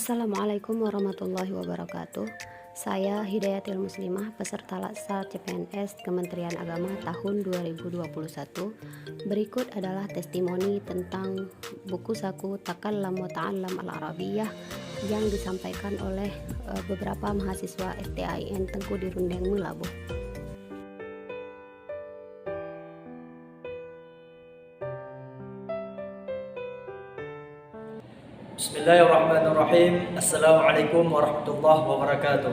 Assalamualaikum warahmatullahi wabarakatuh. Saya Hidayatul Muslimah, peserta Latsar CPNS Kementerian Agama tahun 2021. Berikut adalah testimoni tentang buku saku Takallam wa Ta'allam Al-Arabiyyah yang disampaikan oleh beberapa mahasiswa FTIN Tengku di Rundeng Melabuh. Bismillahirrahmanirrahim. Assalamualaikum warahmatullahi wabarakatuh.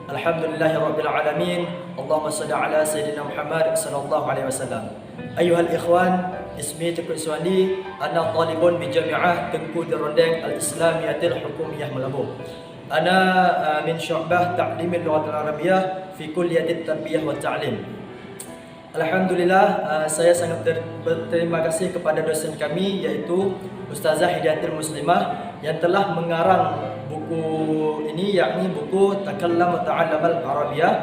Alhamdulillahirabbil alamin. Allahumma shalli ala sayyidina Muhammad sallallahu alaihi wasallam. Ayuhal ikhwan, ismi Tengku Iswandi, ana talibun bi Jami'ah Tengku di Rundeng Al-Islamiyatil Hukumiyah Melabuh. Ana min syu'bah ta'limil lughatil arabiyyah fi kulliyatit tarbiyah wa ta'lim. Alhamdulillah, saya sangat berterima kasih kepada dosen kami yaitu Ustazah Hidayatul Muslimah yang telah mengarang buku ini, yakni buku Takallam wa Ta'allam Al-Arabiyyah,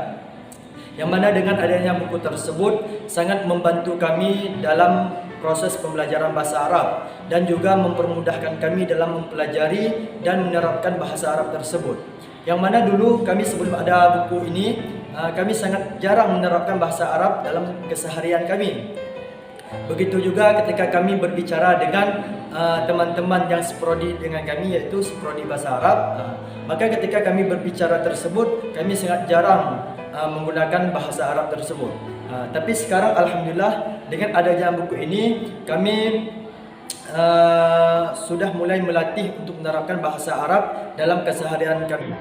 yang mana dengan adanya buku tersebut sangat membantu kami dalam proses pembelajaran bahasa Arab dan juga mempermudahkan kami dalam mempelajari dan menerapkan bahasa Arab tersebut. Yang mana dulu kami sebelum ada buku ini kami sangat jarang menerapkan bahasa Arab dalam keseharian kami. Begitu juga ketika kami berbicara dengan teman-teman yang seprodi dengan kami, yaitu seprodi bahasa Arab, maka ketika kami berbicara tersebut kami sangat jarang menggunakan bahasa Arab tersebut. Tapi sekarang alhamdulillah dengan adanya buku ini kami sudah mulai melatih untuk menerapkan bahasa Arab dalam keseharian kami.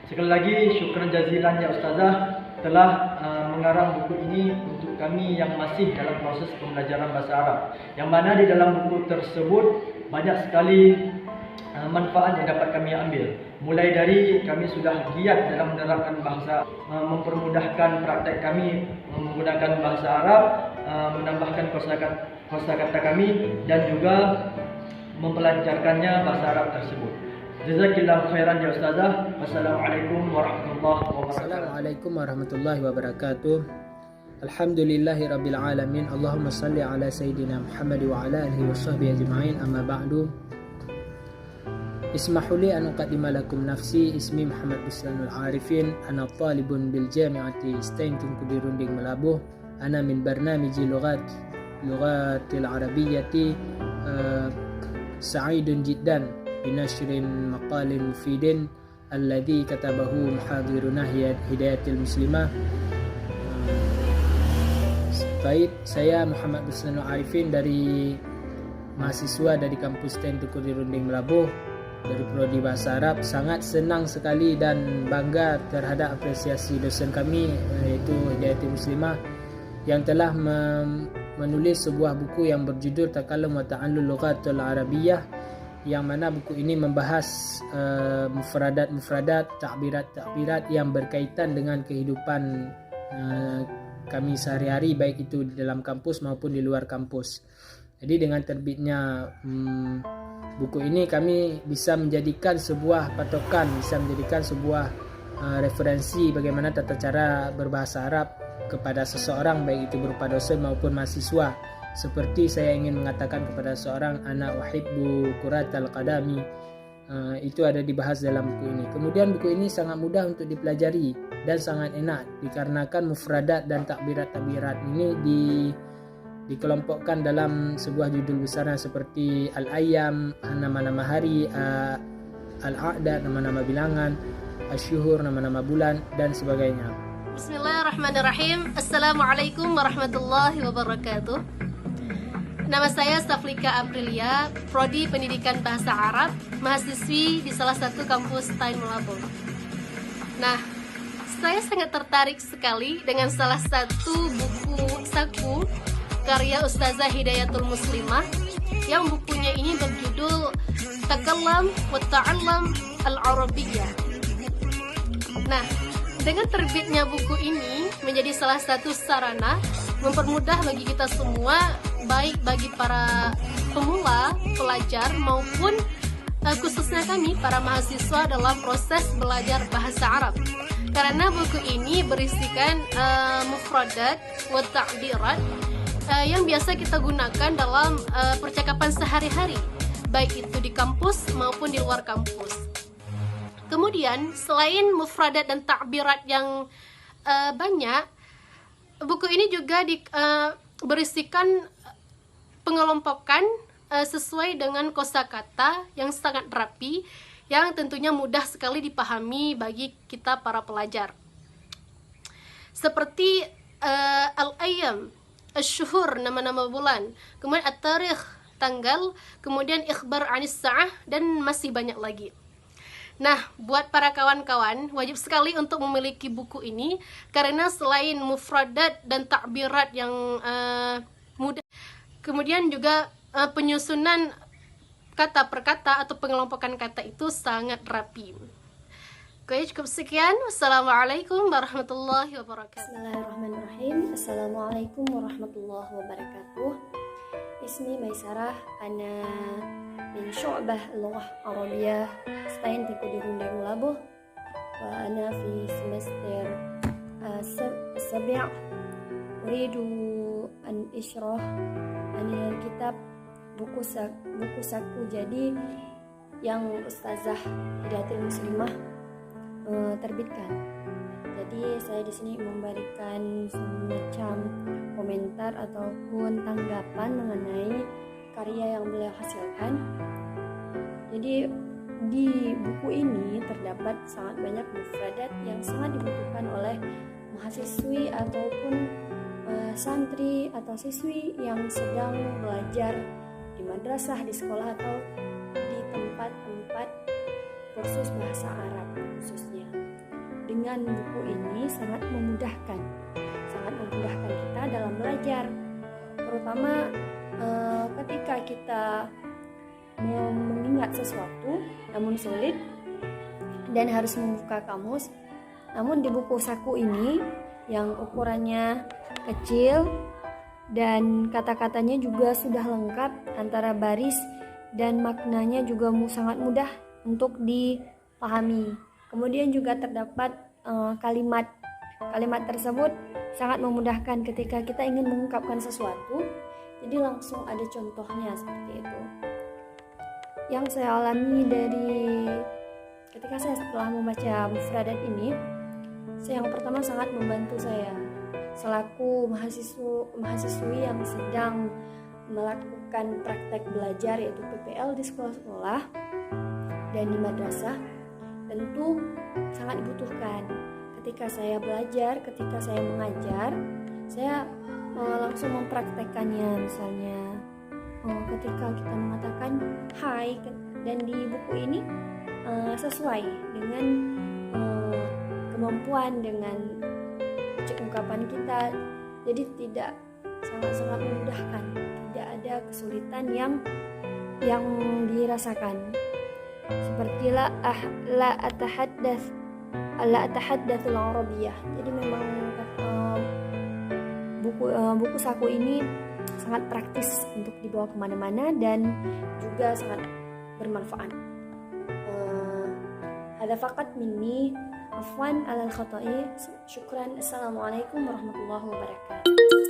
Sekali lagi syukran jazilan ya Ustazah telah mengarang buku ini untuk kami yang masih dalam proses pembelajaran bahasa Arab, yang mana di dalam buku tersebut banyak sekali manfaat yang dapat kami ambil. Mulai dari kami sudah giat dalam menerapkan bahasa, mempermudahkan praktek kami menggunakan bahasa Arab, menambahkan kosakata kami dan juga mempelancarkannya bahasa Arab tersebut. Jazakillahu khairan ya Ustazah. Wassalamualaikum warahmatullahi wabarakatuh. Assalamualaikum warahmatullahi wabarakatuh. Alhamdulillahirabbil alamin. Allahumma salli ala sayyidina Muhammad wa ala alihi washabbihi ajma'in. Amma ba'du. Ismahu li an uqaddima lakum nafsi. Ismi Muhammad Buslanul Arifin. Ana talibun bil Jami'ati Istain Tengku di Rundeng Melabuh. Ana min barnamiji lughatil arabiyyati. Sa'idun jiddan binashrin maqalin mufidin alladhi katabahu muhadiruna Hidayatul Muslimah. Baik, saya Muhammad Buslanul Arifin dari mahasiswa dari kampus Tengku di Rundeng Melabuh dari prodi bahasa Arab. Sangat senang sekali dan bangga terhadap apresiasi dosen kami yaitu Hidayatul Muslimah yang telah menulis sebuah buku yang berjudul Takallam wa Ta'allam Lughatul Arabiyyah, yang mana buku ini membahas mufradat-mufradat, takbirat-takbirat yang berkaitan dengan kehidupan kami sehari-hari, baik itu di dalam kampus maupun di luar kampus. Jadi dengan terbitnya buku ini kami bisa menjadikan sebuah patokan, bisa menjadikan sebuah referensi bagaimana tata cara berbahasa Arab kepada seseorang, baik itu berupa dosen maupun mahasiswa. Seperti saya ingin mengatakan kepada seorang anak wahibbu kuratal qadami, itu ada dibahas dalam buku ini. Kemudian buku ini sangat mudah untuk dipelajari dan sangat enak dikarenakan mufradat dan takbirat-takbirat ini dikelompokkan dalam sebuah judul besar seperti al-ayyam, nama-nama hari, al-a'dad, nama-nama bilangan, asyuhur, nama-nama bulan dan sebagainya. Bismillahirrahmanirrahim. Assalamualaikum warahmatullahi wabarakatuh. Nama saya Saflika Aprilia, Prodi Pendidikan Bahasa Arab, mahasiswi di salah satu kampus Tain Melabuh. Nah, saya sangat tertarik sekali dengan salah satu buku saku karya Ustazah Hidayatul Muslimah, yang bukunya ini berjudul Takallam wa Ta'allam Al-Arabiyyah. Nah, dengan terbitnya buku ini menjadi salah satu sarana mempermudah bagi kita semua, baik bagi para pemula, pelajar maupun khususnya kami para mahasiswa dalam proses belajar bahasa Arab. Karena buku ini berisikan mufradat wa ta'birat yang biasa kita gunakan dalam percakapan sehari-hari, baik itu di kampus maupun di luar kampus. Kemudian selain mufradat dan ta'birat yang banyak, buku ini juga berisikan pengelompokan sesuai dengan kosakata yang sangat rapi, yang tentunya mudah sekali dipahami bagi kita para pelajar. Seperti al-ayyam, asy-syuhur, nama-nama bulan, kemudian at-tarikh, tanggal, kemudian ikhbar anis sa'ah, dan masih banyak lagi. Nah, buat para kawan-kawan, wajib sekali untuk memiliki buku ini, karena selain mufradat dan ta'birat yang mudah, kemudian juga penyusunan kata per kata atau pengelompokan kata itu sangat rapi. Oke, cukup sekian. Wassalamualaikum warahmatullahi wabarakatuh. Bismillahirrahmanirrahim. Assalamualaikum warahmatullahi wabarakatuh. Ismi Maisarah, ana min syu'bah lughah Arabiyah stain di Rundeng Labuh, wa ana fi semester السابع أريد أن أشرح عن الكتاب buku saku jadi yang Ustazah Hidayatul Muslimah terbitkan. Jadi saya di sini memberikan semacam komentar ataupun tanggapan mengenai karya yang beliau hasilkan. Jadi di buku ini terdapat sangat banyak mufradat yang sangat dibutuhkan oleh mahasiswi ataupun santri atau siswi yang sedang belajar di madrasah, di sekolah, atau di tempat-tempat kursus bahasa Arab khususnya. Dengan buku ini sangat memudahkan kita dalam belajar, terutama ketika kita mengingat sesuatu namun sulit dan harus membuka kamus. Namun di buku saku ini yang ukurannya kecil dan kata-katanya juga sudah lengkap antara baris dan maknanya juga sangat mudah untuk dipahami. Kemudian juga terdapat kalimat tersebut sangat memudahkan ketika kita ingin mengungkapkan sesuatu, jadi langsung ada contohnya seperti itu. Yang saya alami dari ketika saya setelah membaca mufradat ini, yang pertama sangat membantu saya selaku mahasiswi yang sedang melakukan praktek belajar, yaitu PPL di sekolah-sekolah dan di madrasah. Tentu sangat dibutuhkan ketika saya belajar, ketika saya mengajar, saya langsung mempraktekkannya. Misalnya ketika kita mengatakan hai, dan di buku ini sesuai dengan kemampuan, dengan ungkapan kita, jadi tidak sangat-sangat memudahkan, tidak ada kesulitan yang dirasakan. Seperti la atahaddatsul Arabiyyah. Jadi memang buku saku ini sangat praktis untuk dibawa kemana-mana dan juga sangat bermanfaat. Hadza faqat minni, afwan alal khata'i. Syukran. Assalamualaikum warahmatullahi wabarakatuh.